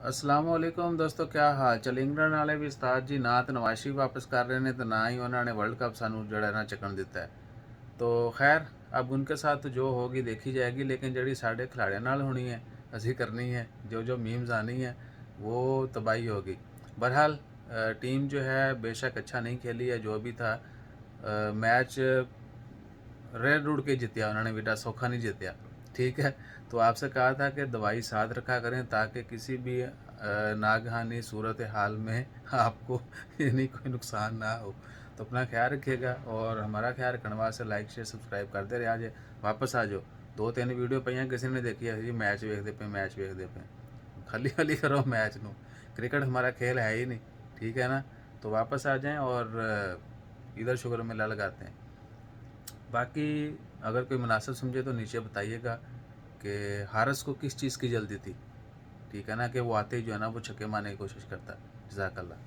असलामुअलैकुम दोस्तों, क्या हाल चल। इंग्लैंड वाले भी उस्ताद जी ना तो नवाशी वापस कर रहे हैं तो ना ही उन्होंने वर्ल्ड कप सानू जड़ा ना चकन दिता है। तो खैर, अब उनके साथ जो होगी देखी जाएगी, लेकिन जड़ी साढ़े खिलाड़ियों नाल होनी है असी करनी है। जो जो मीम्स आनी है वो तबाही होगी। बहरहाल टीम जो है बेशक अच्छा नहीं खेली है, जो भी था मैच रेड रूड के जीतिया उन्होंने, बेटा सौखा नहीं जीतिया। ठीक है, तो आपसे कहा था कि दवाई साथ रखा करें ताकि किसी भी नागहानी सूरत हाल में आपको यानी कोई नुकसान ना हो। तो अपना ख्याल रखिएगा और हमारा ख्याल रखने वास्ते लाइक शेयर सब्सक्राइब करते रहे। आज वापस आ जाओ। दो तीन वीडियो पईयां किसी ने देखी है जी, मैच वेखते पे मैच वेखते पे। खाली खाली करो मैच नू, क्रिकेट हमारा खेल है ही नहीं। ठीक है ना, तो वापस आ जाएं और इधर शुक्र मेला लगाते हैं। बाकी अगर कोई मुनासिब समझे तो नीचे बताइएगा कि हारिस को किस चीज़ की जल्दी थी। ठीक है ना, कि वो आते ही जो है ना वो छक्के मारने की कोशिश करता है। जज़ाकल्लाह।